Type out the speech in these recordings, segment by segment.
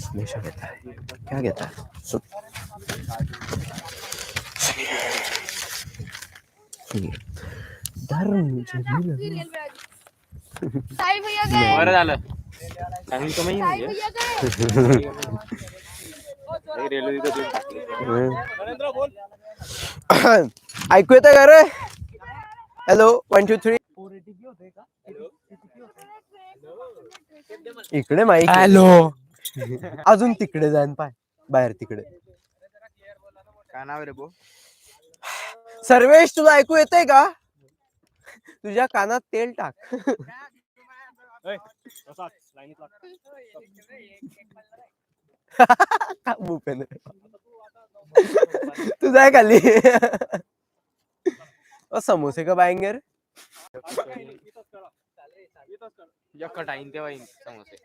हमेशा कहता है क्या कहता है सुन डर मुझे नहीं लगा साई भैया गए बरं झालं सांगून तर माहिती म्हणजे भैया गए रेल्वे तिथं देऊन टाकली. ऐकू येतं का रे हॅलो 1 2 3 इकडे माईक हॅलो अजून तिकडे जाईन पाय बाहेर तिकडे काय नाव रे बो सर्वेश तुला ऐकू येतंय का तुझ्या कानात तेल टाक तू जाय खाली समोसे कब आएंगे रे टाइम तेव्हा येईन समोसे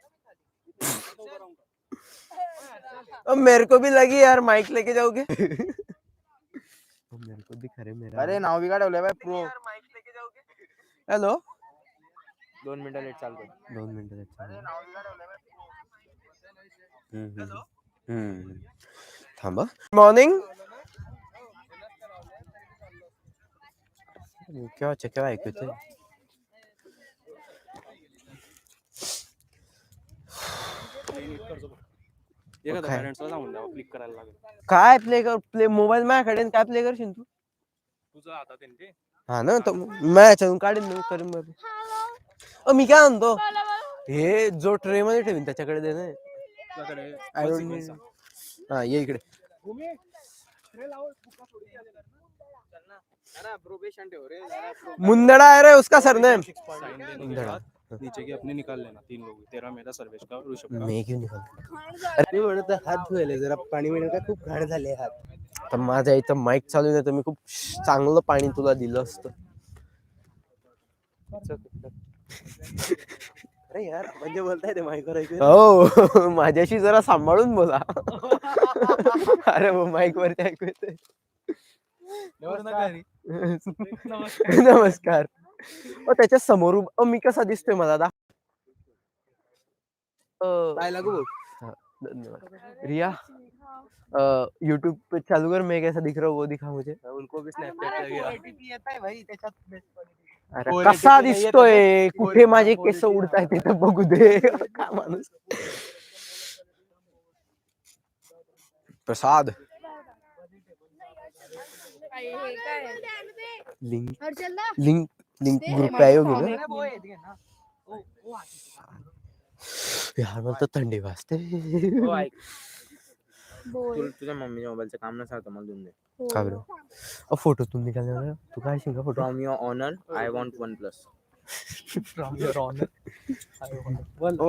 मेरे को भी लगी यार माइक लेके जाओगे मेरे को दिखा रहे मेरा अरे नाव बिघडवलंय बाय प्रो हॅलो 2 मिनिटं लेट चालतो 2 मिनिटं थांबा मॉर्निंग केव्हा ऐकू येते काय प्ले मोबाईल माझ्याकडे काय प्ले करशील तू तुझा हातात हा ना तो माझ्याच्यातून काढीन करीन मी काय म्हणतो हे जो ट्रे मध्ये ठेवीन त्याच्याकडे दे ना हा ये इकडे मुंदड़ा है रे उसका सरनेम मुंदड़ा नीचे की अपने निकाल लेना 3 लोग तेरा मेरा सर्वेश का ऋषभ का मैं क्यों निकाल अरे म्हणत हात धुवायले जरा पाणी मिळेल का खूप घाण झाले हात तर माझ्या इथं माईक चालू नाही तर मी खूप चांगलं पाणी तुला दिलं असतं अरे यार म्हणजे बोलताय ते माईकवर ऐकू हो माझ्याशी जरा सांभाळून बोला अरे माईक वरती ऐकू येते नमस्कार त्याच्या समोर मी कसा दिसतोय मला काय लागू धन्यवाद रिया यूट्यूब पे चालू कर मैं कैसा दिख रहा हूँ वो दिखा मुझे उनको भी स्नॅपचॅट भाई त्याच्यात अरे कसा दिसतोय कुठे माझे केस उडताय ते तर बघू दे काय माणूस प्रसाद लिंक लिंक लिंक ग्रुप पे आए हो ना यार मला तर थंडी वाजते तुझ्या मम्मीच्या मोबाईलचं काम नसतं मला देऊन दे का बरं फोटो तू निकाल तू काय शिका photo from your Honor I want OnePlus from your Honor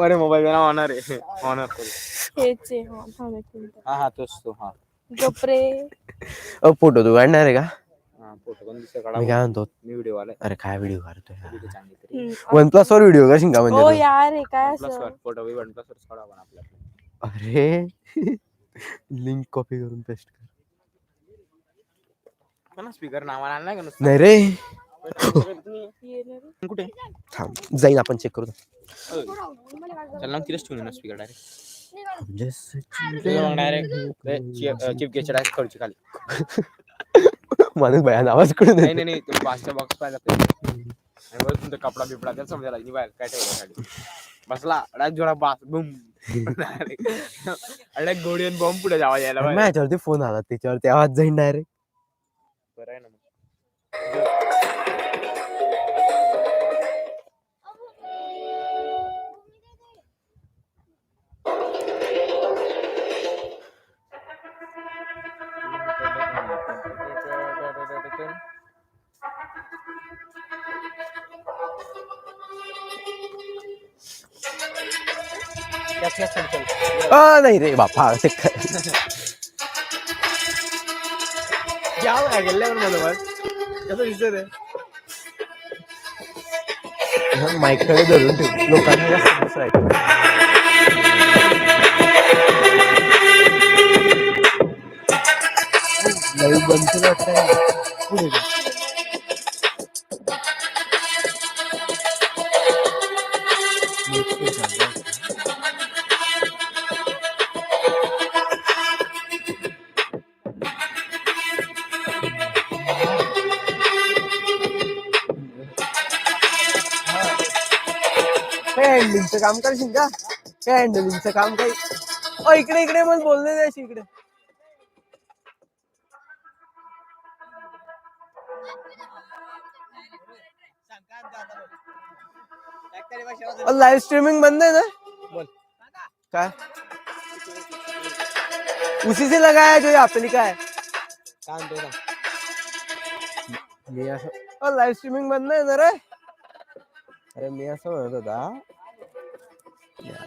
अरे मोबाईल मेरा ऑनर आहे ऑनर हा तोच तो हा गपरे फोटो तू काढणार आहे का फोटो पण दिसतो काढा मी काय म्हणतो मी व्हिडिओ आलाय अरे काय व्हिडिओ काढतोय चांगली OnePlus वर व्हिडिओ का शिंगा म्हणजे हो तू? यार हे काय असं फोटो बी OnePlus वर काढा पण आपल्याला अरे लिंक कॉपी करून पेस्ट कर पण स्पीकर नावाला आणलाय का नाही रे कुठे थांब जाईन आपण चेक करू चल ना तिलाच ठेवून स्पीकर डायरेक्ट चिप घ्यायचे डायरेक्ट खर्च खाली माणूस भयान आवाज करून नाही नाही तो पाचच्या बॉक्स पाहिला आणि वर तुमचा कपडा बिपडा त्यात समजायला बाहेर काय ठेवलं बसला डायरेक्ट जोरा बास बुम डायरेक्ट गोडी आणि बॉम्ब पुढे आवाज यायला माझ्यावरती फोन आला त्याच्यावरती आवाज जाईन डायरेक्ट बरं आहे ना मग नाही रे बापा माईककडे धरून ठेव लोकांना जास्त दिसायचं लाईव्ह बंद वाटतंय हँडलिंगचं काम करशील का? काय हँडलिंगचं काम काही इकडे इकडे मग बोलले द्यायची इकडे. लाईव्ह स्ट्रीमिंग बंद है ना? बोल. क्या उसी से लगाया जो यहाँ पे लिखा है. लाईव्ह स्ट्रीमिंग बंद आहे ना रे. अरे मी असं म्हणत होता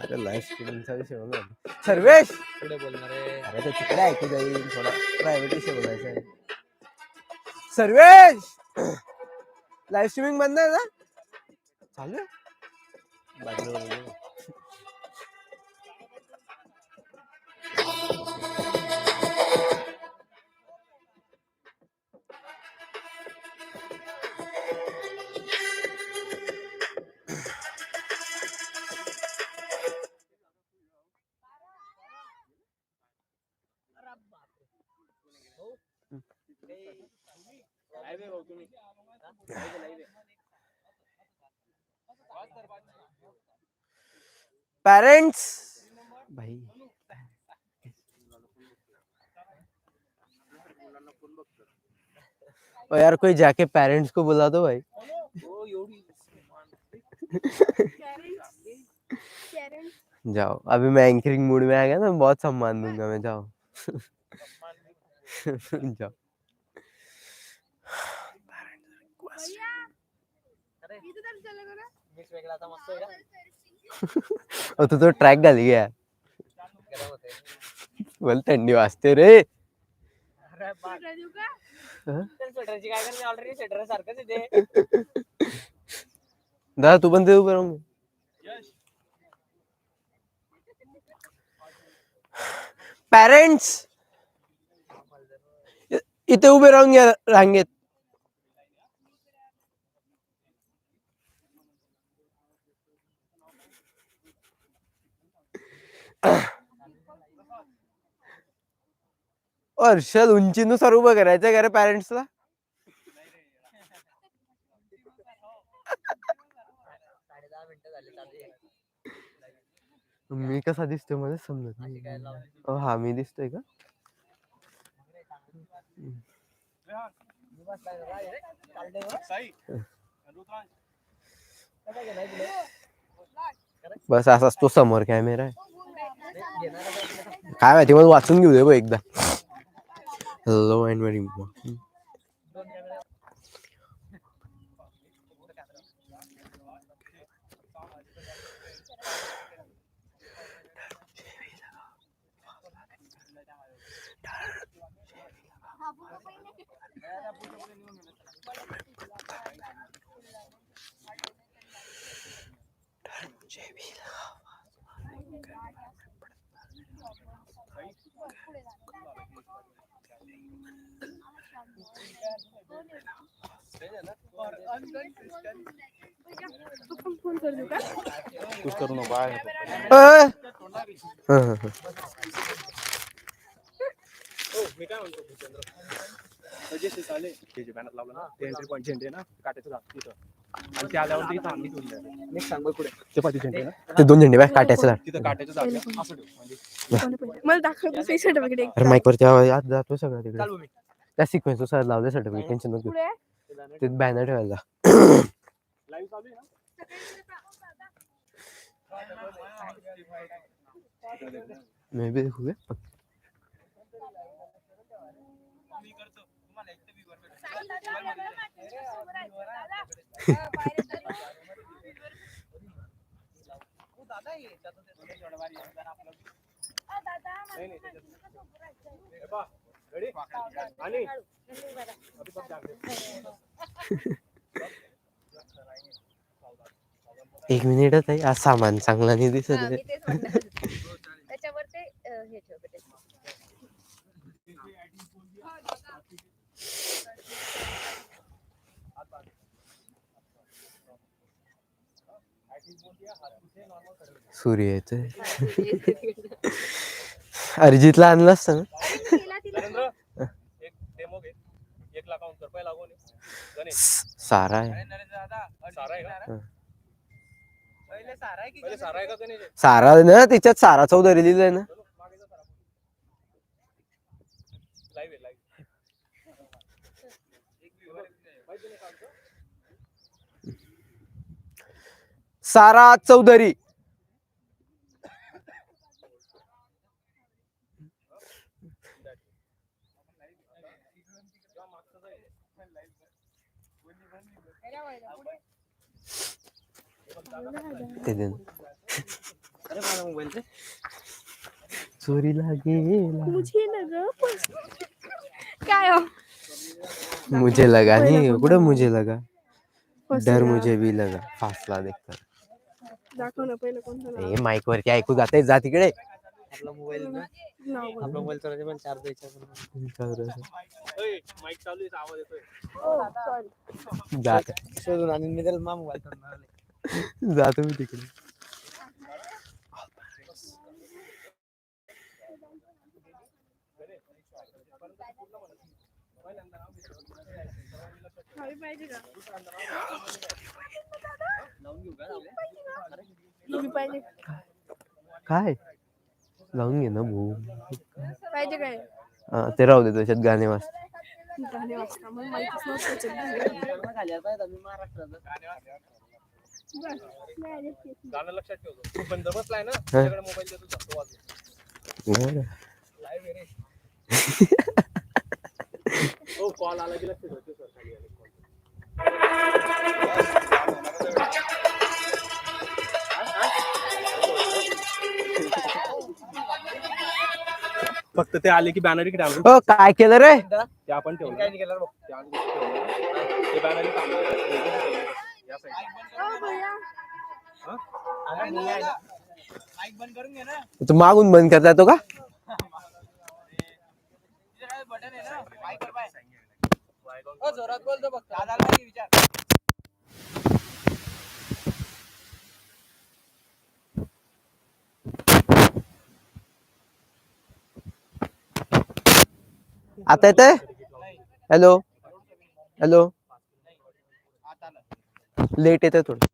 लाईव्ह स्ट्रीमिंगचा विषय म्हणून सर्वेश पुढे बोलणार आहे. अरे ते तिकडे ऐकू जाईल थोडा प्रायव्हेट विषय बोलायचा आहे. सर्वेश लाईव्ह स्ट्रीमिंग बंद आहे ना? चालू आहे. पेरेंट्स भाई ओ यार कोई जाके पेरेंट्स को बुला दो भाई. जाओ अभी मैं एंकरिंग मूड में आ गया ना बहुत सम्मान दूंगा मैं. जाओ जाओ. तू तो ट्रॅक घाली गया बोल थंडी वाजते रे. दादा तू पण ते उभं राहून पेरेंट्स इथे उभे राहून घ्या रांगेत. हर्षद उंचीनुसार उभं करायचं का रे पॅरेंट्सला. मी कसा दिसतोय मला समजत नाही. हा मी दिसतोय का? बस असाच तो समोर कॅमेरा आहे. काय माहिती मला वाचून घेऊ दे बघ एकदा. हॅलो अँड व्हेरी कुछ करू नको आहे. मी काय म्हणतो भूपेंद्र चाले ते जे बॅनर लावलं ना ते एंट्री पॉईंट झेंडे ना काट्याचं झाड तिथं आणि ते आल्यावर इथं आम्ही ठेवून द्या. नेक्स्ट सांग पुढे ते पाठी झेंडे ना ते दोन झेंडे बाय काट्याचं झाड तिथं काट्याचं झाड असं ठेव म्हणजे मला दाखव सर्टिफिकेट. अरे माईकवरती आवाज आत जातो सगळं तिकडे. चालू मी त्या सिक्वेन्स नुसार लावले सर्टिफिकेट टेन्शन नको. ते बॅनर ठेवायला लाईव्ह चालू आहे ना. मे बी देखोगे एक मिनिटच आहे. आज सामान चांगला नाही दिसत आहे. त्याच्यावर ते हे ठेवते. सूर्य येतोय. अरिजितला आणलं असतं ना. एक डेमो घे 1 लाख रुपये लागून सारा आहे. सारा आहे का? सारा ना तिच्यात सारा चौधरी लिहिलंय ना. सारा चौधरी. चोरीला गेला. काय हो? मुझे लगा नहीं कुठं मुझे लगा डर मुझे भी लगा फासला देखता. दाखव ना पहिलं कोणतं नाव. हे माईक वरती ऐकू जाते जा तिकडे. आपला मोबाईल ना नाव बोल. आपला मोबाईल चालू पण चार्ज द्यायचा माईक चालू आहे आवाज येतोय. Sorry. जात शोधून आणि मी त्याला मोबाईल जातो मी तिकडे. हवी पाहिजे का? पाहिजे काय लावून घे ना भाऊ. पाहिजे काय? ते राहू दे त्याच्यात गाणे वाजते. गाणे वाजता मग माहितीच नव्हतं. गाणं लक्षात ठेवतो. तू बंद बसलाय ना तुझ्याकडे मोबाईल देतो जातो वाजव. लाईव्ह रे. हो कॉल आला की लक्षात ठेवतो सर खाली आले कॉल. फक्त ते आले की बॅनर इकडे आणून. हो काय केलं रे. ते आपण ठेवलं. काय नाही केलं बघ. ते बॅनर या साईड बंद करून घे ना. तू मागून बंद करता येतो का. बटन आहे ना माईक वर पाय. जोरात बोलतो बघ दादाला विचार. आता येतंय. हॅलो हॅलो लेट येतंय थोडं.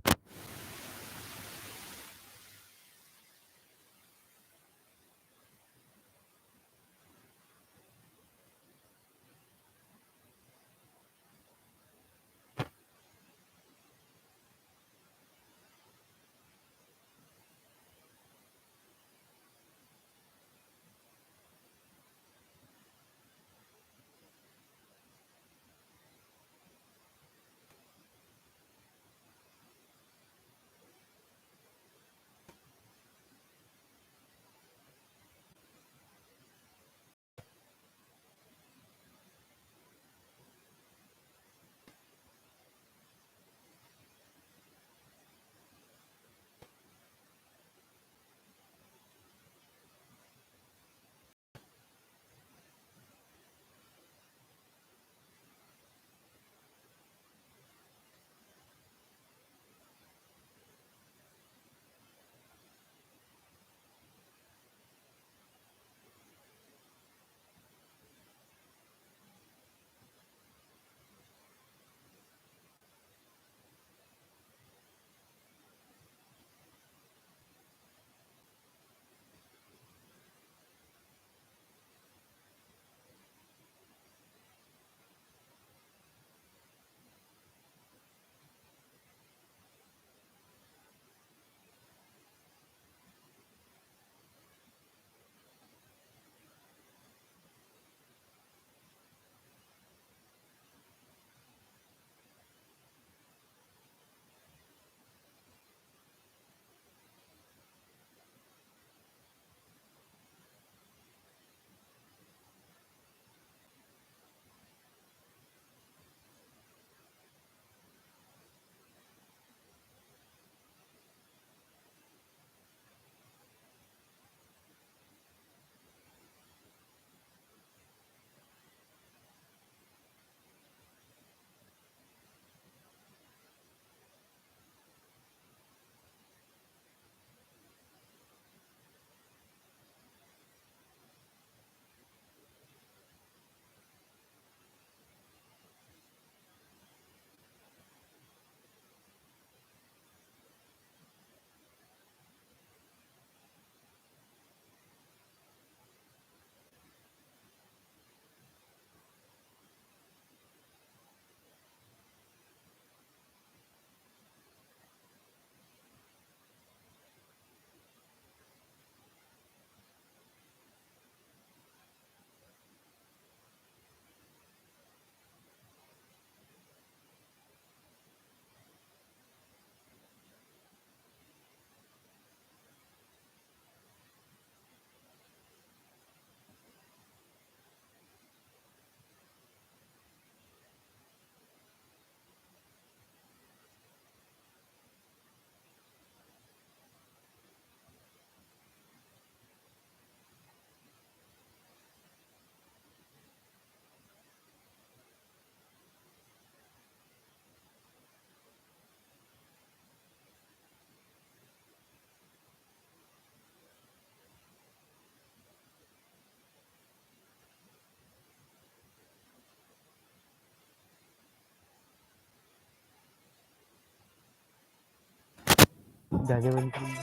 गाणे बंद करून दे.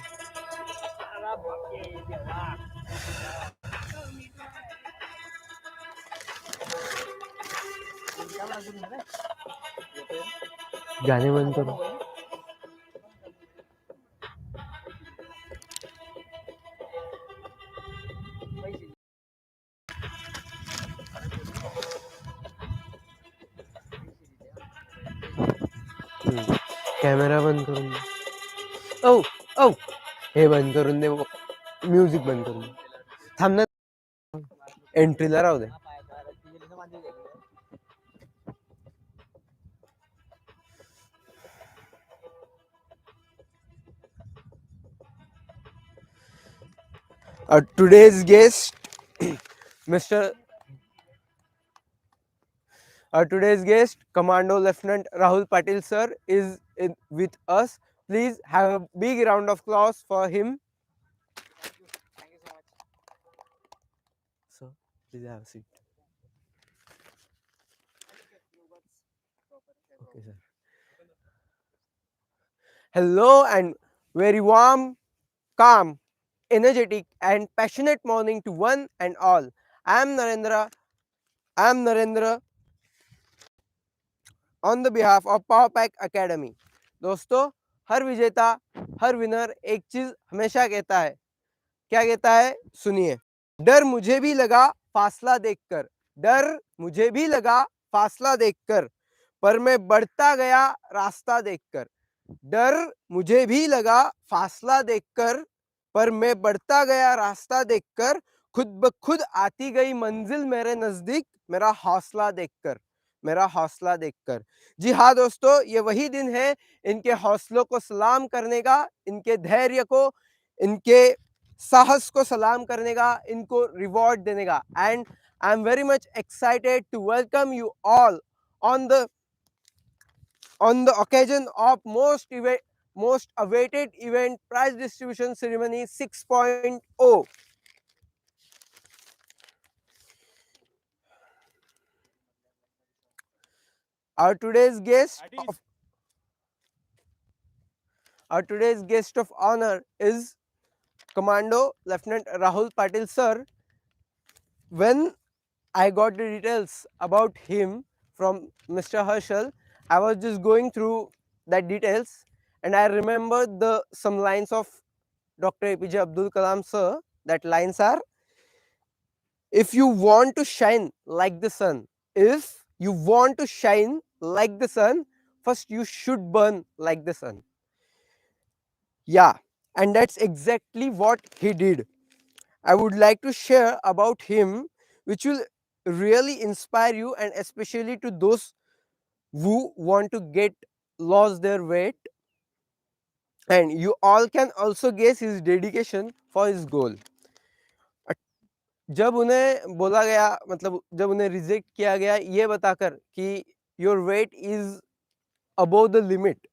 गाणे बंद करो. कॅमेरा बंद करून दे. ओ ओ हे बंद करून दे. म्युझिक बंद करून दे. थांब ना. एंट्रीला राहू दे. Today's guest, Mr. Today's guest, Commando Lieutenant Rahul Patil sir, is with us. Please have a big round of applause for him. Thank you so much. Sir, please have a seat. Okay, sir. Hello and very warm, calm, energetic and passionate morning to one and all. I am Narendra on the behalf of Powerpack Academy. दोस्तों, हर विजेता, हर winner एक चीज हमेशा कहता है. क्या कहता है? सुनिए. डर मुझे भी लगा फासला देखकर, डर मुझे भी लगा फासला देखकर, पर मैं बढ़ता गया रास्ता देखकर. डर मुझे भी लगा फासला देखकर, पर मैं बढ़ता गया रास्ता देखकर, खुद ब खुद आती गई मंजिल मेरे नजदीक, मेरा हौसला देखकर, मेरा हौसला देखकर. जी हाँ दोस्तों, ये वही दिन है इनके हौसलों को सलाम करने का, इनके धैर्य को, इनके साहस को सलाम करने का, इनको रिवॉर्ड देने का. And I am very much excited to welcome you all on the occasion of most awaited event, prize distribution ceremony 6.0. Our today's guest of honor is Commando Lieutenant Rahul Patil sir. When I got the details about him from Mr. Herschel, I was just going through that details and I remembered some lines of Dr. APJ Abdul Kalam sir. That lines are, if you want to shine like the sun, if you want to shine like the sun, first you should burn like the sun. Yeah, and that's exactly what he did. I would like to share about him, which will really inspire you, and especially to those who want to lose their weight. And you all can also guess his dedication for his goal. जब उन्हें बोला गया, मतलब जब उन्हें reject KIA गया ये बताकर कि your weight is above the limit,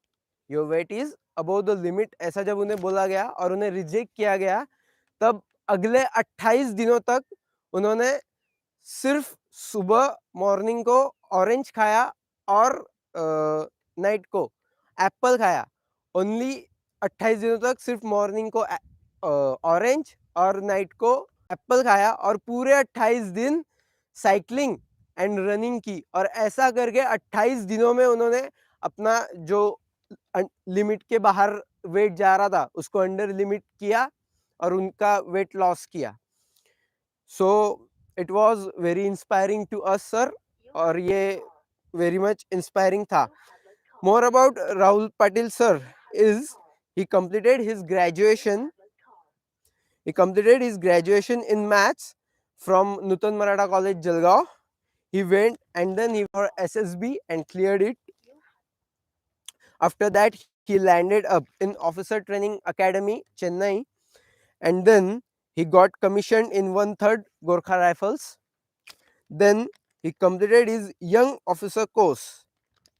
your weight is above the limit, ऐसा जब उन्हें बोला गया और उन्हें रिजेक्ट किया गया, तब अगले 28 दिनों तक उन्होंने सिर्फ सुबह मॉर्निंग को ऑरेंज खाया और नाइट को एप्पल खाया. ओनली 28 दिनों तक सिर्फ मॉर्निंग को ऑरेंज और नाइट को एप्पल खाया और पूरे 28 दिन साइकिलिंग एंड रनिंग की. और ऐसा करके 28 दिनों में उन्होंने अपना जो लिमिट के बाहर वेट जा रहा था उसको अंडर लिमिट किया और उनका वेट लॉस किया. So it was very inspiring to us sir, और ये वेरी मच इंस्पायरिंग था. More about Rahul Patil sir is he completed his graduation in maths from Nutan Maratha College, Jalgaon. He went and then he for SSB and cleared it. After that, he landed up in Officer Training Academy, Chennai, and then he got commissioned in 1/3 Gorkha Rifles. Then he completed his young officer course,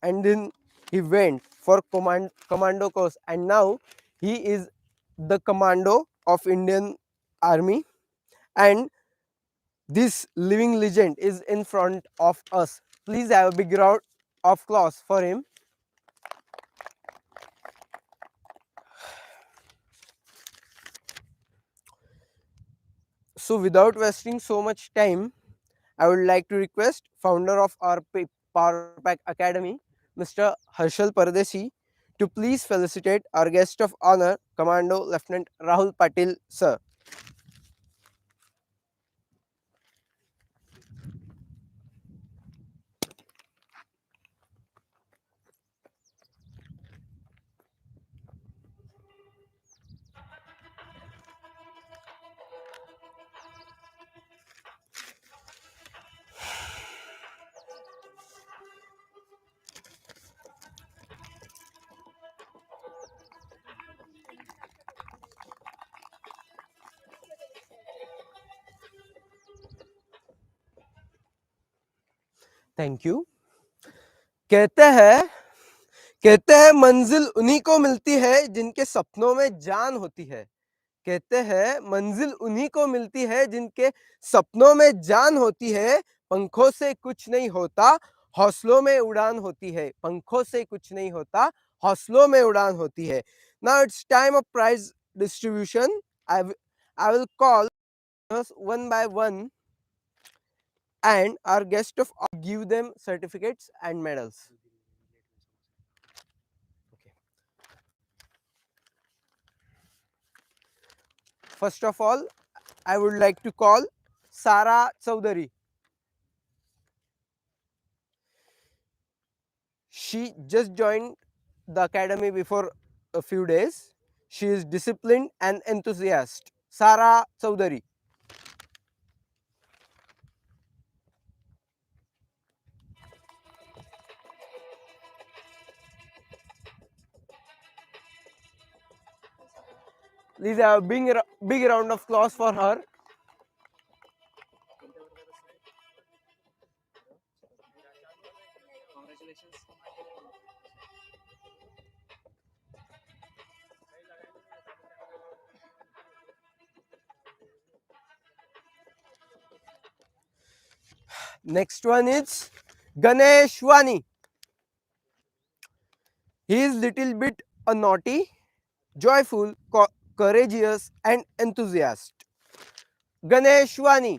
and then he went for commando course, and now he is the commando of Indian Army. And this living legend is in front of us. Please have a big round of applause for him. So without wasting so much time, I would like to request founder of our Powerpack Academy, Mr. Harshal Pardesi, to please felicitate our guest of honor, Commando Lieutenant Rahul Patil, sir. Thank you. कहते हैं मंजिल उन्हीं को मिलती है जिनके सपनों में जान होती है. कहते हैं मंजिल उन्हीं को मिलती है जिनके सपनों में जान होती है. पंखों से कुछ नहीं होता, हौसलों में उड़ान होती है. पंखों से कुछ नहीं होता, हौसलों में उड़ान होती है. Now it's time of prize distribution. I will call us one by one, and our guest of honor give them certificates and medals. First of all, I would like to call Sara Chaudhary. She just joined the academy before a few days. She is disciplined and enthusiastic. Sara Chaudhary. Please have a big round of applause for her. Next one is Ganesh Wani. He is little bit a naughty, joyful, courageous and enthusiastic. Ganesh Wani.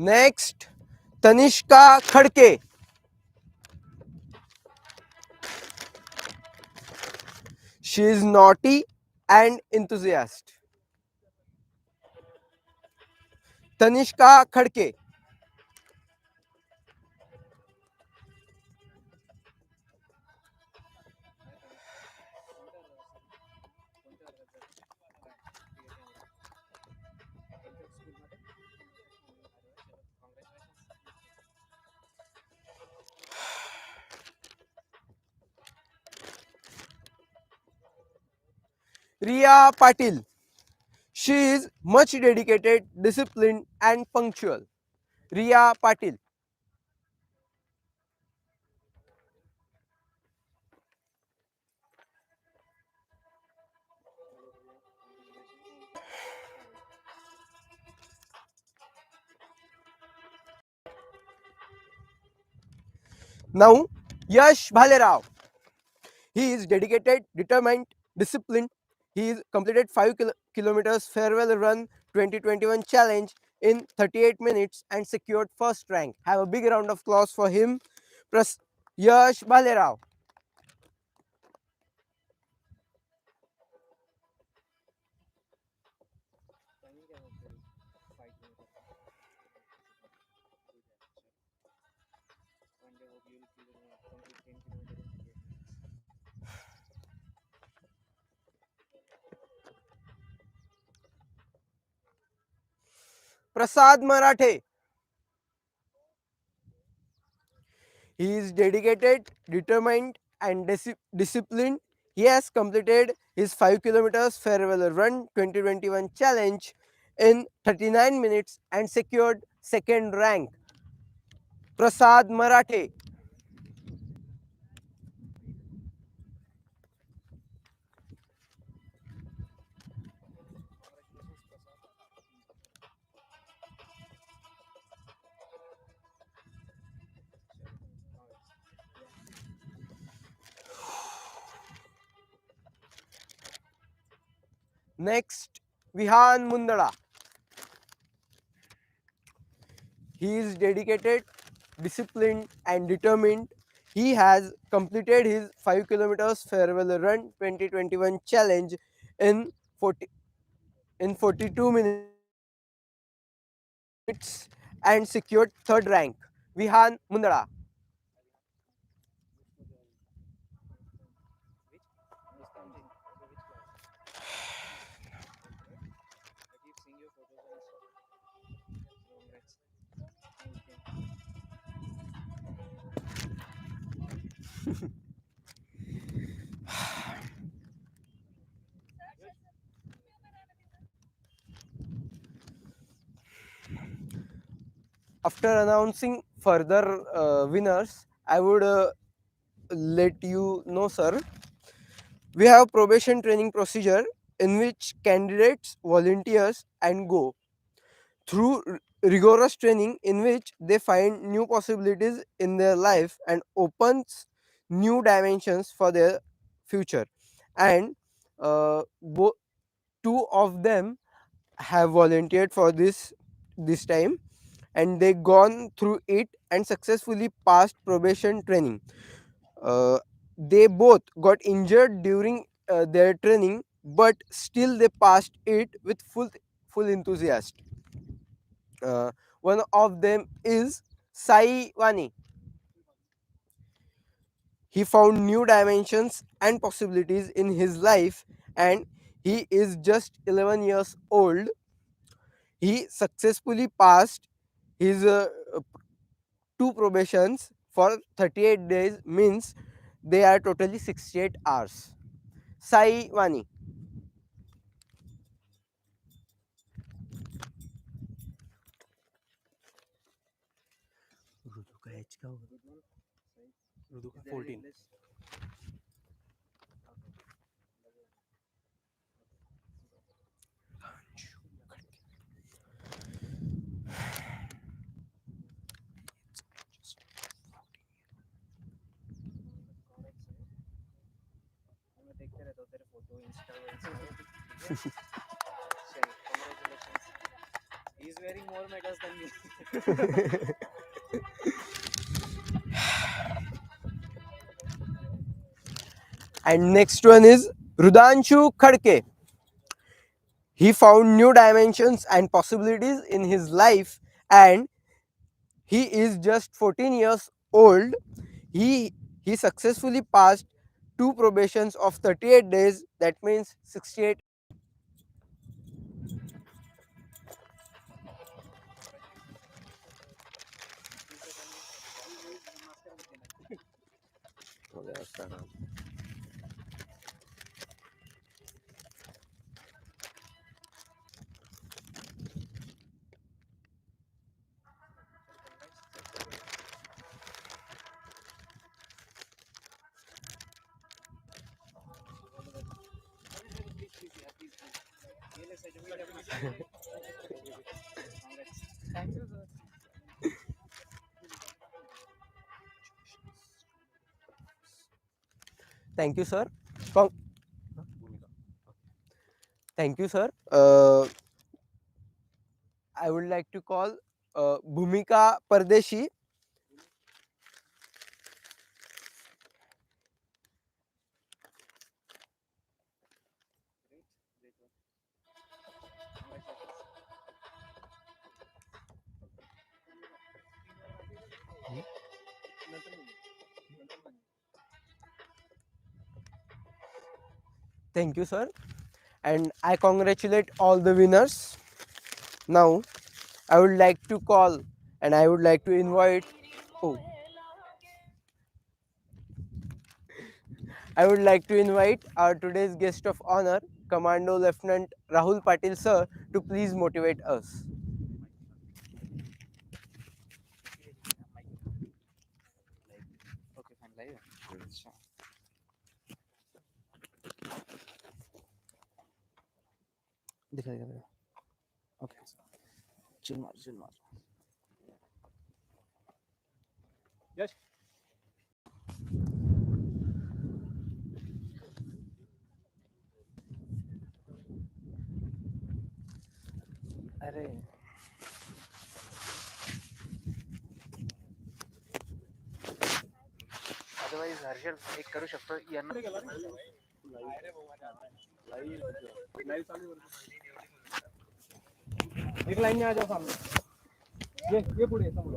Next, Tanishka Khadke. She is naughty and enthusiastic. Tanishka Khadke. Riya Patil. She is much dedicated, disciplined and punctual. Riya Patil. Now, Yash Bhalerao. He is dedicated, determined, disciplined. He has completed 5 kilometers farewell run 2021 challenge in 38 minutes and secured first rank. Have a big round of applause for him. Yash Bhalerao. Prasad Marathe. He is dedicated, determined and disciplined. He has completed his 5 kilometers farewell run 2021 challenge in 39 minutes and secured second rank. Prasad Marathe. Next, Vihan Mundada. He is dedicated, disciplined, and determined. He has completed his 5 kilometers farewell run 2021 challenge in 42 minutes and secured third rank. Vihan Mundada. After announcing further winners, I would let you know, sir. We have probation training procedure in which candidates volunteers and go through rigorous training in which they find new possibilities in their life and opens new dimensions for their future. And both two of them have volunteered for this time, and they gone through it and successfully passed probation training. uh, they both got injured during their training, but still they passed it with full enthusiasm. One of them is Sai Wani. He found new dimensions and possibilities in his life, and he is just 11 years old. He successfully passed his two probations for 38 days, means they are totally 68 hours. Sai Wani. Rudu का 14. He's wearing more medals than me. And next one is Rudanshu Khadke. He found new dimensions and possibilities in his life, and he is just 14 years old. He successfully passed two probations of 38 days, that means 68. Thank you, sir. Con- Thank you, sir. I would like to call Bhumika Pardeshi. Thank you, sir. And I congratulate all the winners. Now, I would like to call and I would like to invite. Oh, I would like to invite our today's guest of honor, Commando Lieutenant Rahul Patil, sir, to please motivate us. Okay, fine. Live. Sure. दिखाएगा मेरा. Okay. Chill मार, chill मार. Yes. Otherwise Harshal एक करू शकतो यांना. एक line में आ जाओ सामने. ये पुढे समोर.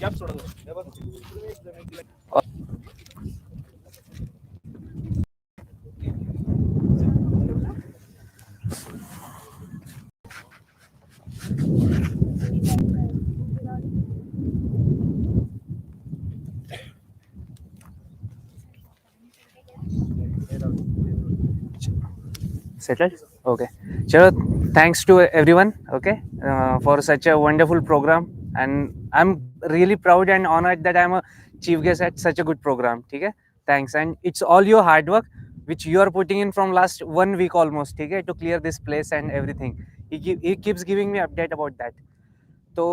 Gap soda. Settled? Okay. Chalo, thanks to everyone, okay, for such a wonderful program. And I'm really proud and honored that I'm a chief guest at such a good program. Okay? Thanks. And it's all your hard work, which you are putting in from last 1 week almost, okay, to clear this place and everything. He keeps giving me update about that. तो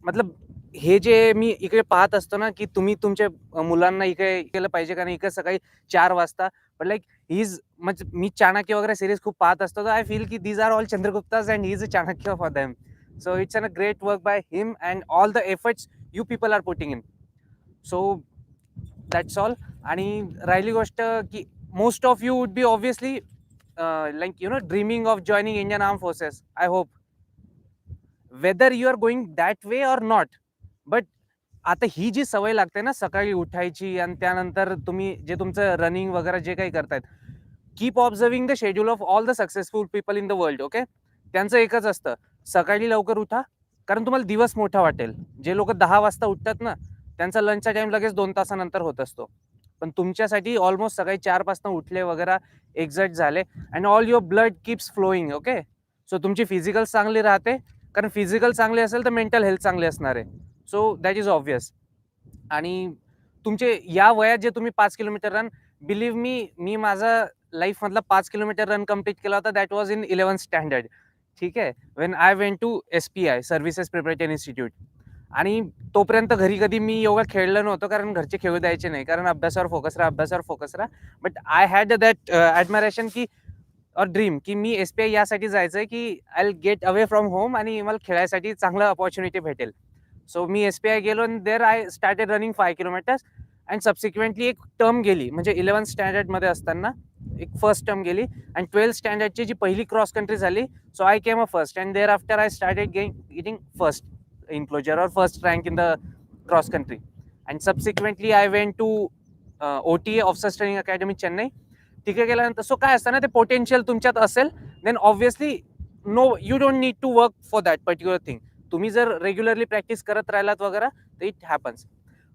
मतलब हे जे मी इकडे पाहत असतो ना की तुम्ही तुमच्या मुलांना इकडे केलं पाहिजे कारण इकडे सकाळी 4 वाजता बट लाईक ही इज म्हणजे मी चाणक्य वगैरे सिरीज खूप पाहत असतो तर आय फील की these are all Chandraguptas and he is a Chanakya for them. So it's a great work by him and all the efforts you people are putting in. So that's all. आणि राहिली गोष्ट की most of you would be obviously like you know dreaming of joining Indian arm forces. I hope whether you are going that way or not. But आता ही जी सवय लागते ना सकाळी उठायची आणि त्यानंतर तुम्ही जे तुमचं रनिंग वगैरे जे काही करतायत keep observing the schedule of all the successful people in the world. Okay. त्यांचं एकच असतं सकाळी लवकर उठा कारण तुम्हाला दिवस मोठा वाटेल. जे लोक 10 वाजता उठतात ना त्यांचा लंचचा टाइम लगेच 2 तासानंतर होत असतो. पण तुमच्यासाठी ऑलमोस्ट सकाळी 4 वाजता उठले वगैरे एक्झॅक्ट झाले and all your blood keeps flowing. Okay. So तुमची फिजिकल चांगली राहते कारण फिजिकल चांगली असेल तर मेंटल हेल्थ चांगली असणार आहे. So that is obvious. आणि तुमचे या वयात जे तुम्ही 5 किलोमीटर रन बिलीव्ह मी माझा लाईफमधला 5 किलोमीटर रन कम्प्लीट केला होता that was in 11th standard. ठीक आहे. When I went to SPI services preparatory institute. आणि तोपर्यंत घरी कधी मी योगा खेळलं नव्हतं कारण घरचे खेळू द्यायचे नाही कारण अभ्यासावर फोकस राहा. But I had that admiration की और ड्रीम की मी SPI यासाठी जायचं की I will get away from home आणि मला खेळायसाठी चांगलं अपॉर्च्युनिटी भेटेल. सो मी SPI गेलो आणि there I started running 5 kilometres and subsequently एक टर्म गेली म्हणजे 11th स्टँडर्डमध्ये असताना एक फर्स्ट टर्म गेली अँड 12th स्टँडर्डची जी पहिली क्रॉस कंट्री झाली so I came a first and thereafter I started getting first enclosure और first rank in the cross country and subsequently I went to OTA officers training academy Chennai. तिकडे गेल्यानंतर so काय असतं ना ते potential तुमच्यात असेल then obviously no you don't need to work for that particular thing. तुम्ही जर रेग्युलरली प्रॅक्टिस करत राहिलात वगैरे तर इट हॅपन्स.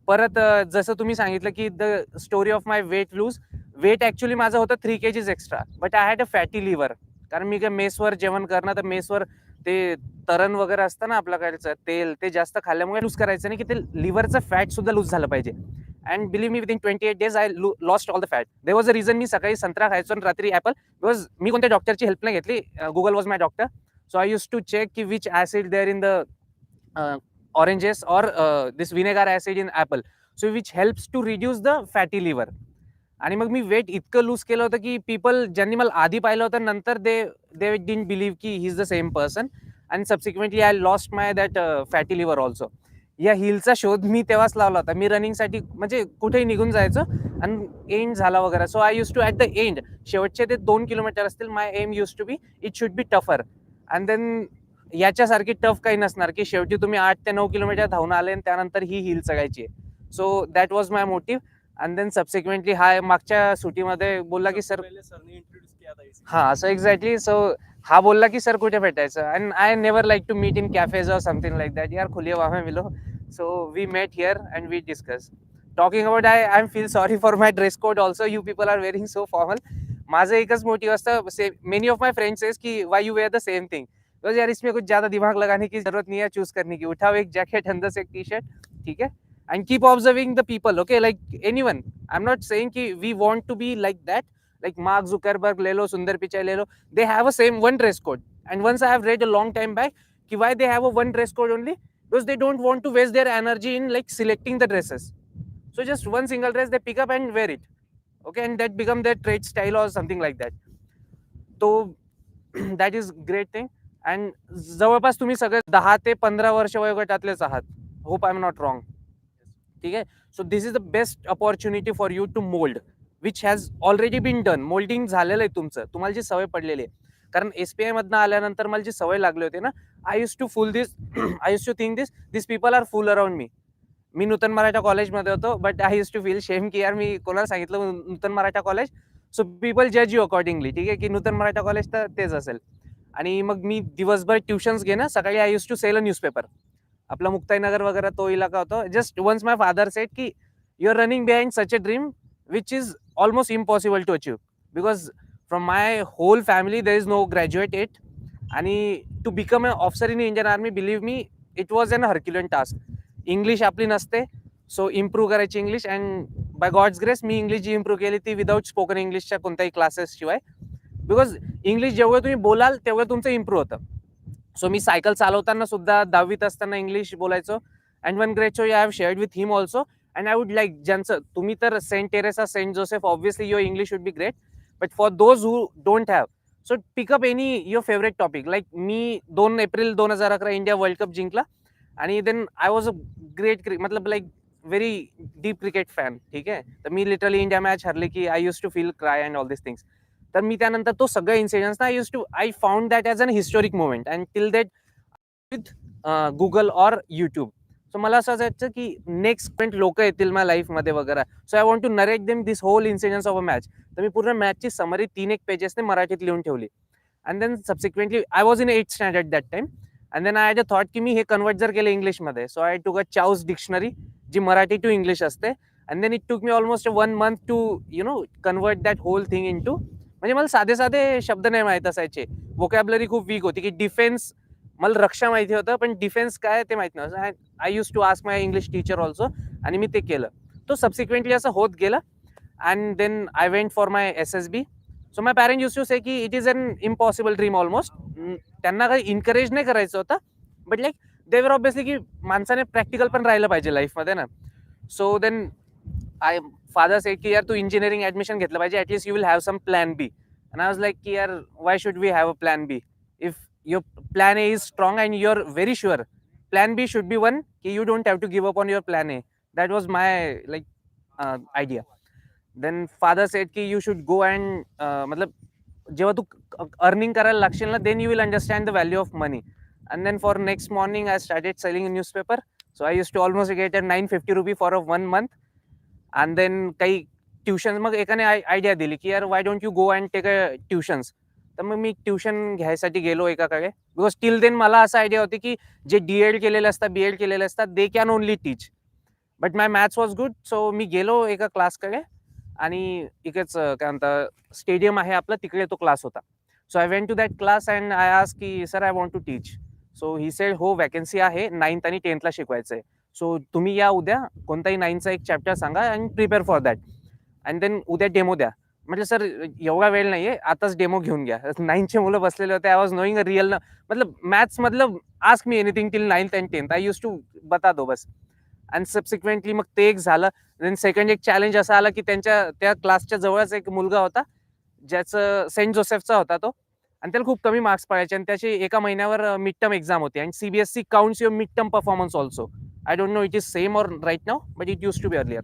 परत जसं तुम्ही सांगितलं की the story of my weight lose. Weight actually माझं होतं 3 kgs extra but I had a fatty liver कारण मी काय मेसवर जेवण करणं तर मेसवर ते तरण वगैरे असतं ना आपल्याकडचं तेल ते जास्त खाल्ल्यामुळे लूज करायचं नाही की ते लिव्हरचं फॅट सुद्धा लूज झालं पाहिजे. And believe me within 28 days I lost all the fat. There was a reason मी सकाळी संत्रा खायचो आणि रात्री ॲपल बिकॉज मी कोणत्या डॉक्टरची हेल्प नाही घेतली. Google was my doctor. So I used to check ki which acid there in the oranges or this vinegar acid in apple. So which helps to reduce the fatty liver. आणि मग मी weight इतकं loose केलं होतं की people ज्यांनी मला आधी पाहिलं होतं नंतर दे डिडंट बिलीव्ह की he is the same person and subsequently I lost my that fatty liver also. या हिलचा शोध मी तेव्हाच लावला होता. मी रनिंगसाठी म्हणजे कुठेही निघून जायचो आणि एंड झाला वगैरे. So I use to at the end शेवटचे ते 2 किलोमीटर असतील my aim use to be it should be tougher and then याच्यासारखी टफ काही नसणार की शेवटी तुम्ही 8 ते 9 किलोमीटर धावून आले आणि त्यानंतर ही हिल चढायची. So that was my motive. And then subsequently हा मागच्या सुटीमध्ये बोलला की सर हां असं एक्झॅक्टली. सो हा बोलला की सर कुठे भेटायचं and I never like to meet in cafes और समथिंग लाईक दॅट. यार खुली हवा में मिलो. So we met here and we discuss. Talking about I am feel sorry for my dress code also. You people are wearing so formal. माझं एकच motive असतं many of my friends is की why you wear the same thing. Because यार इसमें कुछ ज़्यादा दिमाग लगाने की जरूरत नहीं है चूज करने की. उठाओ एक जैकेट अंदर से एक टी-शर्ट. ठीक है. And keep observing the people, okay, like anyone. I'm not saying ki we want to be like that, like Mark Zuckerberg le lo, Sundar Pichai le lo. They have a same one dress code. And once I have read a long time back ki why they have a one dress code only, because they don't want to waste their energy in like selecting the dresses. So just one single dress they pick up and wear it, okay, and that become their trade style or something like that. तो that is great thing. अँड जवळपास तुम्ही सगळे 10 ते 15 वर्ष वयोगटातलेच आहात. Hope I am not wrong. ठीक आहे. So this is the best opportunity for you to mould which has already been done. Moulding झालेलं आहे तुमचं, तुम्हाला जी सवय पडलेली आहे. कारण SPI मधनं आल्यानंतर मला जी सवय लागली होती ना, I use to think this people are full around me. मी नूतन मराठा कॉलेजमध्ये होतो, but I use to feel shame की यार मी कोणाला सांगितलं Nutan Maratha college. So people जज यू अकॉर्डिंगली. ठीक आहे, की नूतन मराठा कॉलेज तर तेच असेल. आणि मग मी दिवसभर ट्युशन्स घेणं, सकाळी I use to sell a newspaper. आपला मुक्ताईनगर वगैरे तो इलाका होता. Just once my father said की you are running behind such a dream which is almost impossible to achieve, because from my whole family there is no graduate it. आणि to become a officer in Indian Army, believe me, it was an herculean task. English आपली नसते, so improve करायची English. And by God's grace me English G improve केली ती without spoken इंग्लिशच्या कोणत्याही classes शिवाय. Because English जेवढं तुम्ही बोलाल तेवढं तुमचं इम्प्रूव्ह होतं. सो मी सायकल चालवताना सुद्धा 10वीत असताना इंग्लिश बोलायचो. And one great show I have shared with him also. And I would like, ज्यांचं तुम्ही तर Saint Teresa, Saint Joseph, obviously your English would be great. But for those who don't have, so pick up any your favourite topic. Like मी 2 April 2011 India world cup जिंकला. आणि then I was a great मतलब like very deep cricket fan. ठीक आहे. तर मी literally India match हरली की I use to feel cry and all this things. तर मी त्यानंतर तो सगळं इन्सिडेंट्स ना I found that as an historic moment. And till that with Google or YouTube. So मला असं वाटायचं की नेक्स्ट पॉईंट लोक येतील माझ्या लाईफमध्ये वगैरे. So I want to narrate them this whole incidents of a match. तर मी पूर्ण मॅचची समरी 3 पेजेसने मराठीत लिहून ठेवली. And then subsequently I was in 8th standard that time. And then I had a thought की मी हे कन्वर्ट जर केलं इंग्लिशमध्ये. सो आय टूक अ चाऊस डिक्शनरी जी मराठी टू इंग्लिश असते. And then it took me almost 1 month to convert that whole thing into. म्हणजे मला साधे साधे शब्द नाही माहीत असायचे. वोकॅबलरी खूप वीक होती. की डिफेन्स, मला रक्षा माहिती होतं, पण डिफेन्स काय ते माहित नव्हतं. I use to ask my English teacher also. आणि मी ते केलं. तो सबसिक्वेंटली असं होत गेलं. And then I went for my SSB. So my parent use to say की it is an impossible dream almost. त्यांना काही इन्करेज नाही करायचं होतं, बट लाईक दे वर ऑब्वियसली की माणसाने प्रॅक्टिकल पण राहिलं पाहिजे लाईफमध्ये ना. सो देन फादर सेड की यार तू इंजिनिअरिंग ऍडमिशन घेतलं पाहिजे, at least you will have some plan B. And I was like की यार why should we have a plan B if your plan A is strong and you are very sure. Plan B should be one की you don't have to give up on your plan A. That was my like idea. Then father said की you should go and मतलब जेव्हा तू earning करायला लागशील ना, then you will understand the value of money. And then for next morning I started selling in newspaper. So I use to almost get 950 rupee for 1 month. And then काही tuition, मग एकाने idea दिली की यार why don't you go and take a tuitions. तर मग मी tuition घ्यायसाठी गेलो एकाकडे. बिकॉज टिल देन मला असं आयडिया होती की जे DED केलेले असतात, BEd केलेले असतात, they can only teach. But my maths was good. So मी गेलो एका क्लासकडे. आणि इकडेच काय म्हणतात स्टेडियम आहे आपलं, तिकडे तो क्लास होता. So I went to that class and I ask की sir I want to teach. So he said हो वॅकन्सी आहे, 9th आणि 10th ला शिकवायचं आहे. सो तुम्ही या उद्या, कोणताही 9th एक चॅप्टर सांगा and prepare for that. And then उद्या डेमो द्या. म्हटलं सर एवढा वेळ नाहीये, आताच डेमो घेऊन घ्या. 9th मुलं बसलेले होते. I was knowing a real मतलब मॅथ्स मधलं ask me anything till 9th and 10th. I use to बता दो बस. अँड सबसिक्वेंटली मग ते एक झालं. देन सेकंड एक चॅलेंज असा आला की त्या क्लासच्या जवळच एक मुलगा होता, ज्याचं सेंट जोसेफचा होता तो. आणि त्याला खूप कमी मार्क्स पडायचे. आणि त्याची एका महिन्यावर मिड टर्म एक्झाम होती. And CBSE counts your mid term performance also. I don't know it is same or right now, but it use to be earlier.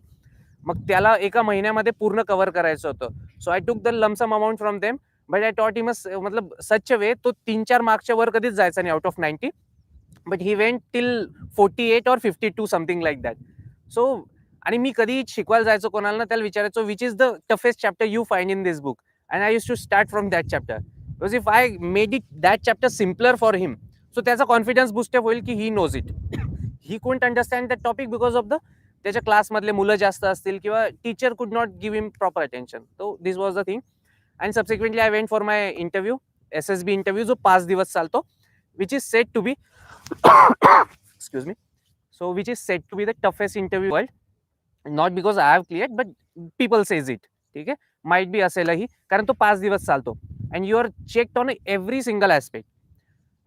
मग त्याला एका महिन्यामध्ये पूर्ण कव्हर करायचं होतं. So I took the lump sum amount from them. But I taught him मतलब सच वे, तो 3-4 मार्क्सच्या वर कधीच जायचा नाही out of 90. But he went till 48 or 52 something like that. So आणि मी कधी शिकवायला जायचो कोणाला ना, त्याला विचारायचो which is the toughest chapter you find in this book. And I use to start from that chapter. Because if I made it that chapter simpler for him, so त्याचा कॉन्फिडन्स बुस्टअप होईल की he knows it. He couldn't understand that topic because of the त्याच्या क्लासमधले मुलं जास्त असतील किंवा teacher could not give him proper attention. So this was the thing. And subsequently I went for my interview, SSB interview, जो 5 दिवस चालतो, which is set to be excuse me, so which is said to be the toughest interview world, not because I have cleared but people says it. ठीक आहे, might be असेलही, कारण तो 5 दिवस चालतो. and you are checked on every single aspect.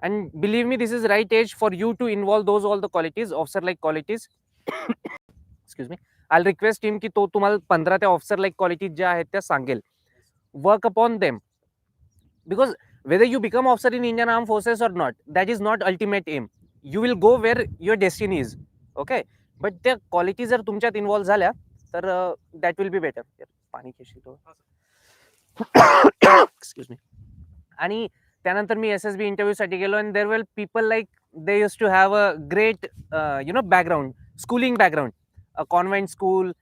and believe me, this is right age for you to involve those all the qualities, officer like qualities. excuse me, I'll request him की तो तुम्हाला 15 त्या officer like qualities ज्या आहेत त्या सांगेल. work upon them. because whether you become officer in Indian Armed Forces or not, that is not ultimate aim. You will go where your destiny is. Okay, but त्या quality जर तुमच्यात involve झाल्या तर that will be better. पाणी खेशील तो excuse me. आणि त्यानंतर मी SSB इंटरव्ह्यूसाठी गेलो and there well people like they use to have a great background, schooling background, a convent school,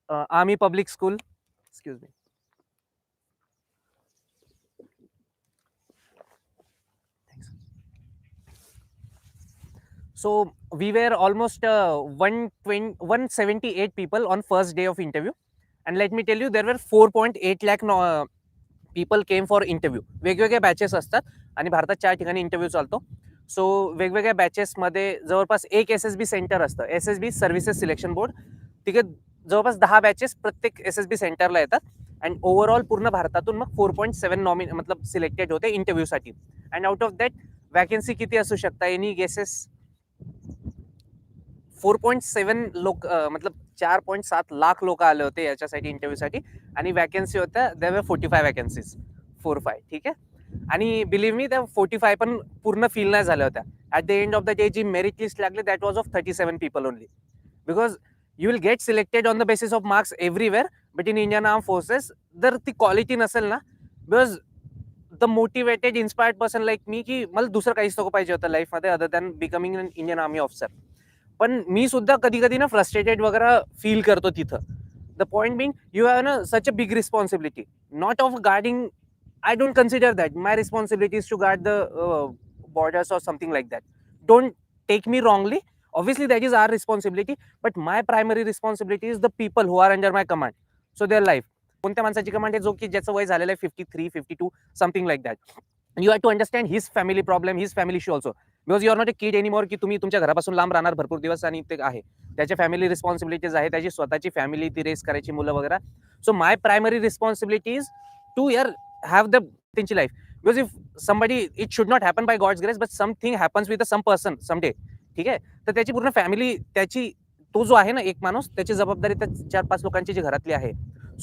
army public school. Excuse me. So we were almost 178 people on first day of interview, and let me tell you, there were 4.8 lakh people came for interview. वेगवेगळे batches असतात आणि भारतात 4 ठिकाणी interview चालतो. So वेगवेगळ्या बॅचेसमध्ये जवळपास एक SSB centre असतं, SSB सर्व्हिसेस सिलेक्शन बोर्ड. तिथे जवळपास 10 बॅचेस प्रत्येक SSB सेंटरला येतात अँड ओव्हरऑल पूर्ण भारतातून मग 4.7 मतलब सिलेक्टेड होते इंटरव्ह्यूसाठी. And out of that vacancy किती असू शकता, एनी गेसेस? 4.7 लोक, मतलब 4.7 लाख लोक आले होते याच्यासाठी इंटरव्ह्यूसाठी आणि वॅकन्सी होत्या देयर वर 45 वॅकन्सीज, 45. ठीक आहे. आणि बिलीव्ह मी त्या 45 पण पूर्ण फिल नाही झाल्या होत्या. At the end of the day जी मेरिट लिस्ट लागली that was of 37 people only, because you will get selected on the basis of marks everywhere, but in Indian arm forces जर ती क्वालिटी नसेल ना, because the motivated inspired person like me, की मला दुसरं काहीच नको पाहिजे होतं लाईफमध्ये other than becoming an Indian Army officer. पण मी सुद्धा कधी कधी ना फ्रस्ट्रेटेड वगैरे फील करतो तिथं. The point being you have ना such a big responsibility, not of guarding. I don't consider that my responsibility is to guard the borders or something like that. Don't take me wrongly. Obviously, that is our responsibility. But my primary responsibility is the people who are under my command. So their life. कोणत्या माणसाची command आहे जो की ज्याचं वय झालेलं आहे 53, 52, something like that. You have to understand his family problem, his family issue also. Because you are not a kid anymore की तुम्ही तुमच्या घरापासून लांब राहणार भरपूर दिवस आणि ते आहे. त्याच्या फॅमिली रिस्पॉन्सिबिलिटीज आहे, त्याची स्वतःची फॅमिली ती रेस करायची, मुलं वगैरे. So my primary responsibility is to have the त्यांची life, because if somebody, it should not happen by God's grace, but something happens with some person someday. ठीक आहे. तर त्याची पूर्ण फॅमिली, त्याची तो जो आहे ना एक माणूस, त्याची जबाबदारी त्या 4-5 लोकांची जी घरातली आहे.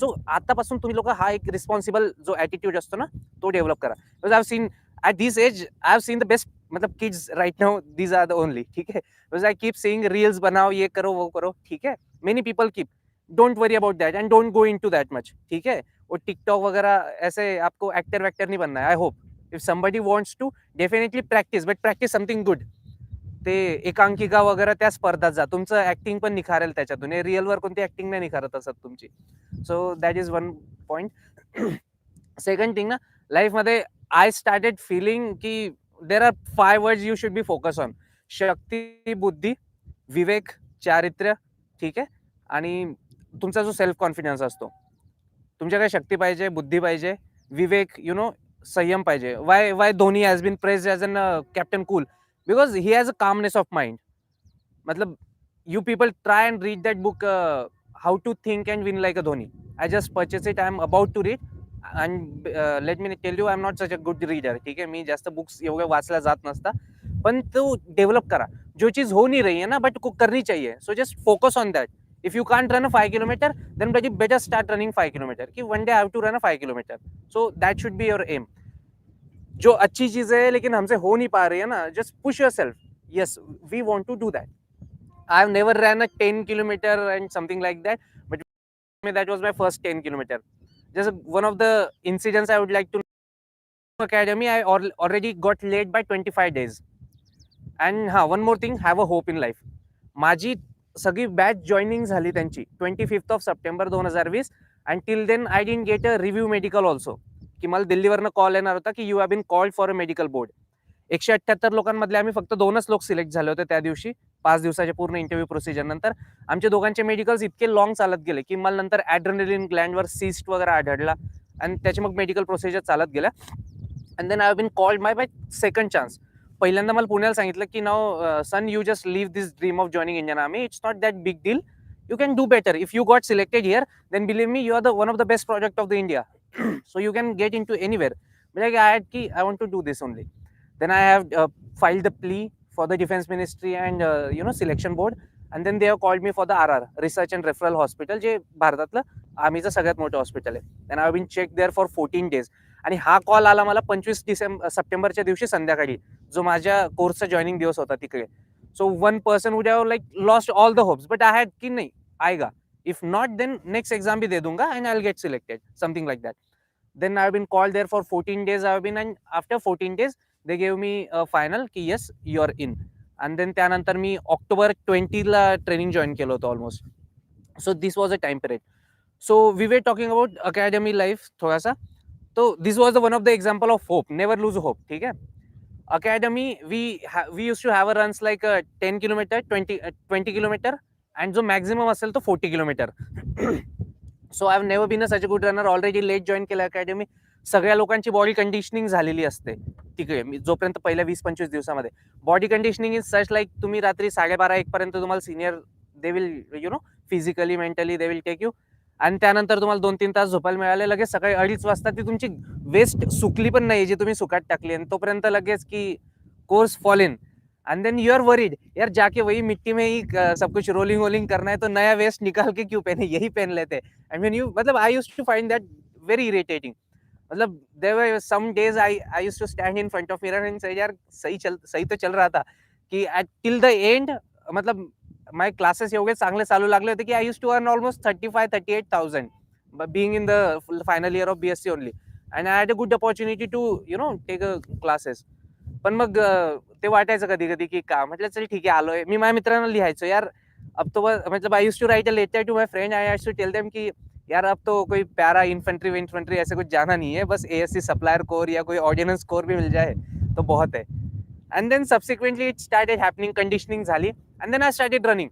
सो आतापासून तुम्ही लोक हा एक रिस्पॉन्सिबल जो ॲटिट्यूड असतो ना तो डेव्हलप करा. Because I have seen at this age, I have seen the best मतलब kids right now, these are the only. ठीक है. Because I keep saying reels बनाओ, ये करो वो करो. ठीक है. Many people keep, don't worry about that and don't go into that much. ठीक है. और टिकटॉक वगैरह ऐसे आपको एक्टर वैक्टर नहीं बनना है. I hope if somebody wants to definitely practice, but practice something good. ते एकांकिका वगैरे त्या स्पर्धात जा, तुमचं ऍक्टिंग पण निखारेल त्याच्यातून. रिअलवर कोणती ऍक्टिंग नाही निखारत असत तुमची. So that is one point. Second thing ना, लाईफमध्ये आय स्टार्टेड फिलिंग की there are 5 words you should be focus on. शक्ती, बुद्धी, विवेक, चारित्र्य. ठीक आहे. आणि तुमचा जो सेल्फ कॉन्फिडन्स असतो, तुमच्याकडे शक्ती पाहिजे, बुद्धी पाहिजे, विवेक, संयम पाहिजे. Why Dhoni has been praised as an captain cool, because he has a calmness of mind. Matlab, you people try and read that book, How to Think and Win Like a Dhoni. I just purchased it. I am about to read, and let me tell you, I am not such a good reader. ठीक है. मी जास्त books एवढे वाचला जात नसता, पण तो develop करा. जो चीज हो नहीं रही है ना, बट करनी चाहिए. So just focus on that. If you can't run a 5 kilometer, then better start running 5 kilometer. कि one day I have to run a 5 kilometer. So that should be your aim. जो अच्छी चीज है लेकिन हमसे हो नहीं पा रही है ना, just push yourself. Yes, we want to do that. I have never run a 10 kilometer and something like that, but that was my first 10 kilometer. Just one of the incidents I would like to know. Academy, I already got late by 25 days. And one more thing, have a hope in life. माझी सगळी batch joining झाली त्यांची 25 September 2020, and till then I didn't get a review medical also. की मला दिल्लीवरनं call येणार होता की you have been called for a medical board. 178 लोकांमधले आम्ही फक्त 2च लोक सिलेक्ट झाले होते त्या दिवशी. 5 दिवसाच्या पूर्ण इंटरव्ह्यू प्रोसिजर नंतर आमचे दोघांचे मेडिकल्स इतके लॉंग चालत गेले की मला नंतर ॲड्रेनलिन ग्लँडवर सिस्ट वगैरे आढळला आणि त्याचे मग मेडिकल प्रोसिजर चालत गेल्या. And then I have been called by second chance. पहिल्यांदा मला पुण्याला सांगितलं की नाव son, you just leave this dream of joining Indian Army. It's not that big deal. You can do better. If you got selected here, then believe me, you are the one of the best project of the India. So you can get into anywhere. But like I want to do this only. Then I have filed the plea for the Defense Ministry and selection board. And then they have called me for the RR, Research and Referral Hospital, जे भारतातलं आर्मीचं सगळ्यात मोठं hospital आहे. Then I have been checked there for 14 days. आणि हा call आला मला 25 सप्टेंबरच्या दिवशी संध्याकाळी, जो माझ्या कोर्सचा जॉईनिंग दिवस होता तिकडे. So one person would have like lost all the hopes, but I had कि नहीं आएगा, if not then next exam भी दे दूंगा and I'll get selected, something like that. Then I've been called there for 14 days I've been, and after 14 days they gave me a final की yes you're in. And then त्यानंतर मी October 20 ला training join केलं होतं almost. So this was a time period. So we were talking about academy life थोड़ा सा. तो this was the one of the example of hope, never lose hope. ठीक है. Academy we used to have a runs like 10 kilometer 20 kilometer and जो maximum असेल तो 40 kilometre. So I have never been a such a good runner. Already late join केलं academy. सगळ्या लोकांची body conditioning झालेली असते तिकडे, जोपर्यंत पहिल्या 20-25 दिवसामध्ये body conditioning is such like तुम्ही रात्री 12:30-1 पर्यंत तुम्हाला senior they will you know physically mentally they will take you, आणि त्यानंतर तुम्हाला 2-3 तास झोपायला मिळाले. लगेच सकाळी 2:30 वाजता ती तुमची वेस्ट सुकली पण नाही जी तुम्ही सुकाट टाकली, आणि तोपर्यंत लगेच की course fall in. And then you are worried यार जाके वही मिट्टी में ही सब कुछ रोलिंग वोलिंग करना है, तो नया वेस्ट निकाल के क्यों पहने, यही पहन लेते. आई मीन यू मतलब I used to find that very irritating. मतलब there were some days I used to stand in front of mirror and say यार सही तो चल रहा था कि एट टिल द एंड मतलब माय क्लासेस एवढे चांगले चालू लागले होते की I used to earn almost 35-38,000 being in the final year of BSc only, and I had a good opportunity to you know take a classes. पण मग ते वाटायचं कधी कधी की का म्हटलं चल ठीक आहे आलोय. मी माझ्या मित्रांना लिहायचो यार अब तो मतलब I used to write a letter to my friend, I used to tell them कि यार अब तो कोई प्यारा इन्फेंट्री ऐसे कुछ जाना नहीं है, बस ASC सप्लायर कोर या कोई ऑर्डिनेंस कोर भी मिल जाए तो बहुत है. And then subsequently it started happening, conditioning झाली, and then I started running.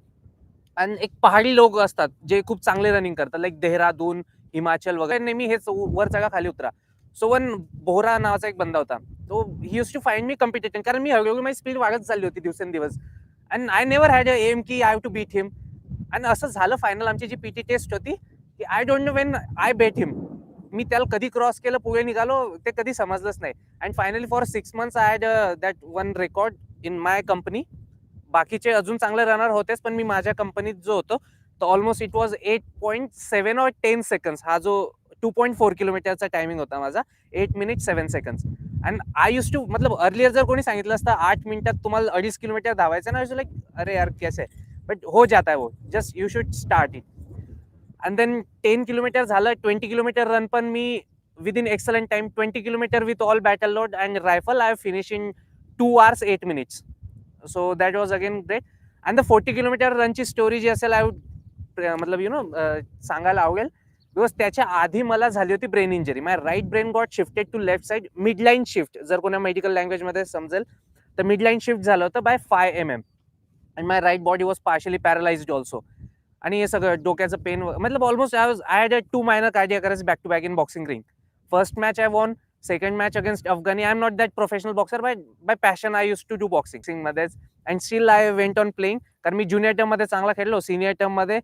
आणि एक पहाडी लोक असतात जे खूप चांगले रनिंग करतात, लाईक देहरादून, हिमाचल वगैरे, नेहमी हेच वर चढा खाली उतरा. सो वन बोहरा नावाचा एक बंदा होता, तो he use to find me competition, कारण मी हळूहळू माझी स्पीड वाढत चालली होती दिवसेंदिवस, and I never had a aim की I have to beat him. आणि असं झालं फायनल आमची जी PT टेस्ट होती की I don't know when I beat him, मी त्याला कधी क्रॉस केलं पुढे निघालो ते कधी समजलंच नाही. And finally for 6 months I had that one record in my company. बाकीचे अजून चांगले रनर होतेच, पण मी माझ्या कंपनीत जो होतो तो almost it was 8.7 or 10 seconds, हा जो 2.4 किलोमीटरचा टायमिंग होता माझा, 8 minutes 7 seconds. And I use to मतलब अर्लियर जर कोणी सांगितलं असतं 8 मिनिटात तुम्हाला 2.5 किलोमीटर धावायचं ना, लाईक अरे यार कैसे, बट हो जाता है वो, just you should start it. And then 10 kilometre झालं. 20 किलोमीटर रन पण मी within excellent time, 20 kilometre with all battle load and rifle I finish in 2 hours 8 minutes. So that was again great. And the 40 kilometre रनची story जी असेल I would मतलब you know सांगायला आवडेल, because त्याच्या आधी मला झाली होती brain injury. My right brain got shifted to left side, mid line shift, जर कोणा मेडिकल लँग्वेजमध्ये समजेल तर मिड लाईन शिफ्ट झालं होतं by 5 mm, and my right body was partially paralysed also. आणि हे सगळं डोक्याचं पेन मतलब almost I had 2 minor cardiac arrests back to back in boxing ring. First match I won, second match against Afghani. I'm not that professional boxer, but by passion I used to do boxing मध्येच, and still I went on playing. कारण मी junior term मध्ये चांगला खेळलो, senior term मध्ये.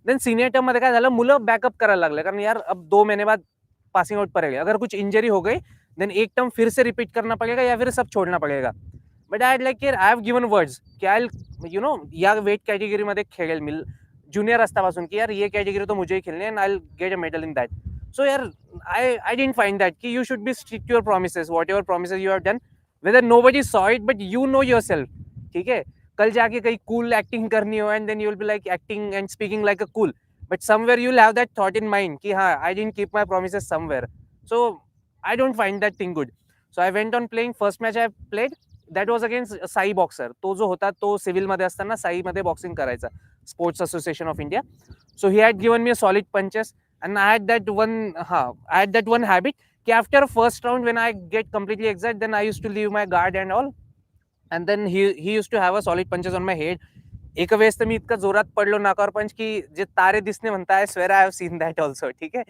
Then senior term मध्ये काय झालं, मुलं बॅकअप करायला लागले, कारण यार अब 2 महीने बाद पासिंग आउट पड़ेगा, अगर कुछ इंजरी हो गई देन एक टर्म फिर से रिपीट करना पड़ेगा या फिर सब छोड़ना पड़ेगा. But I like I have given words की आय यू नो या वेट कॅटेगरी मध्ये खेळेल मी ज्युनियर असतापासून, की यार ये कॅटेगरी तो मुझे खेलने and I get a medal in that. So यार I didn't find that कि you should be strict to your promises, whatever promises you have done, whether nobody saw it but you know yourself. ठीक है, कल जाके कहीं cool acting करनी हो and then you will be like acting and speaking like a cool, but somewhere you will have that thought in mind कि हाँ I didn't keep my promises somewhere. So I don't find that thing good. So I went on playing. First match I played that was against Sai boxer. तो जो होता तो civil मध्ये असताना साई मध्ये boxing करायचा, sports association of India. So he had given me a solid punches. And I had that one habit कि after first round when I get completely excited, then I used to leave my guard and all, and then he used to have a solid punches on my head. एक वेळेस तर मी इतका जोरात पडलो नाकावर पंच की जे तारे दिसने म्हणता है, swear I have seen that also. ठीक है,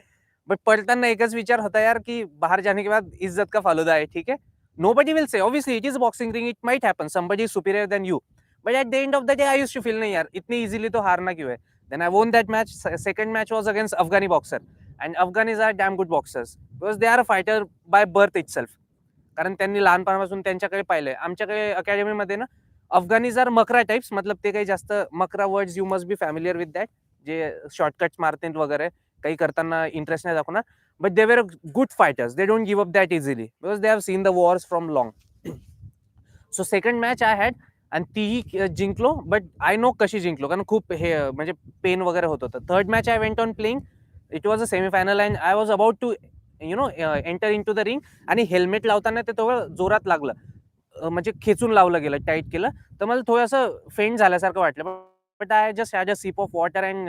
बट पडताना एकच विचार होता यार कि बाहर जाने के बाद इज्जत का फालूदा है. ठीक है, nobody will say, obviously it is boxing ring, it might happen, somebody is superior than you, but at the end of the day I used to feel नहीं यार इतनी easily तो हारना क्यों है. Then I won that match. Second match was against Afghani boxer, and Afghanis are damn good boxers because they are a fighter by birth itself. कारण त्यांनी लहानपणापासून त्यांच्याकडे पाहिलंय. आमच्याकडे अकॅडमीमध्ये ना अफगानीज आर मकरा टाइप्स, मतलब ते काही जास्त मकरा words you must be familiar with that, जे शॉर्टकट्स मारतील वगैरे, काही करताना इंटरेस्ट नाही दाखवणार. but they were good fighters. They don't give up that easily because they have seen the wars from long. So second match I had आणि तीही जिंकलो, बट आय नो कशी जिंकलो कारण खूप हे म्हणजे पेन वगैरे होत होतं. Third match I went on playing. It was a semifinal and I was about to enter into the ring आणि हेल्मेट लावताना ते थोडं जोरात लागलं, म्हणजे खेचून लावलं गेलं, टाईट केलं, तर मला थोडंसं फेंट झाल्यासारखं वाटलं. But I just had a sip of water and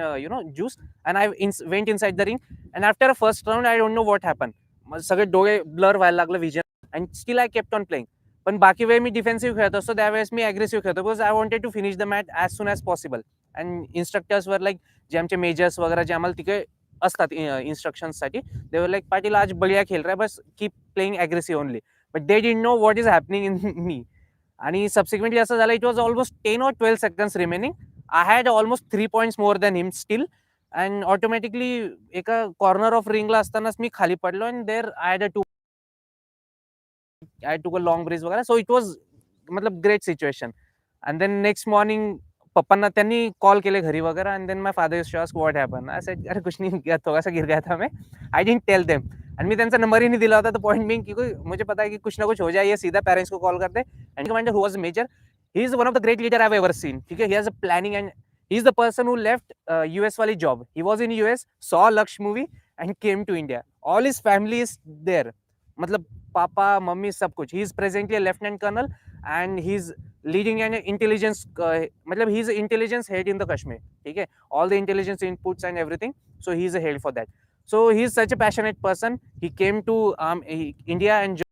juice and I went inside the ring and after a first round I don't know what happen. सगळे डोळे ब्लर व्हायला लागलं, vision, and still I kept on playing. पण बाकी वेळ मी defensive खेळत असतो, त्यावेळेस मी अग्रेसिव्ह खेळतो because I wanted to finish the match as soon as possible. And instructors were like जे आमचे मेजर्स वगैरे जे आम्हाला तिकडे असतात इन्स्ट्रक्शनसाठी, दे वर लाईक पाटील आज बढिया खेळ रहा है, बस keep playing aggressive only. But they didn't know what is happening in me. आणि सबसिक्वेंटली असं झालं, it was almost 10 or 12 seconds remaining. I had almost 3 points more than him still. And automatically एका कॉर्नर ऑफ रिंगला असतानाच मी खाली पडलो and there I took a long bridge वगैरे. सो इट वॉज मतलब great situation. And then next morning पप्पांना त्यांनी कॉल केले घरी वगैरे, and then my father used to ask what happen. I said अरे कुछ नहीं, थोड़ा सा गिर गया था मैं. I didn't tell them. And मी त्यांचा नंबर ही नहीं दिला होता. तो पॉइंट बिंग क्योंकि मुझे पता है कि कुछ ना कुछ हो जाए, ये सीधा पेरेंट्स को कॉल करते. End commander who was major, he is one of the great leader I have ever seen. ठीक है, he has a planning and he is the person who left US वाली job. He was in US, saw Lakshya movie and came to India. All his family is there, मतलब पापा मम्मी सब कुछ. He is presently a lieutenant colonel and he is leading an intelligence, मतलब he is intelligence head in the Kashmir. ठीक है, all the intelligence inputs and everything, so he is a head for that. So he is such a passionate person. He came to India and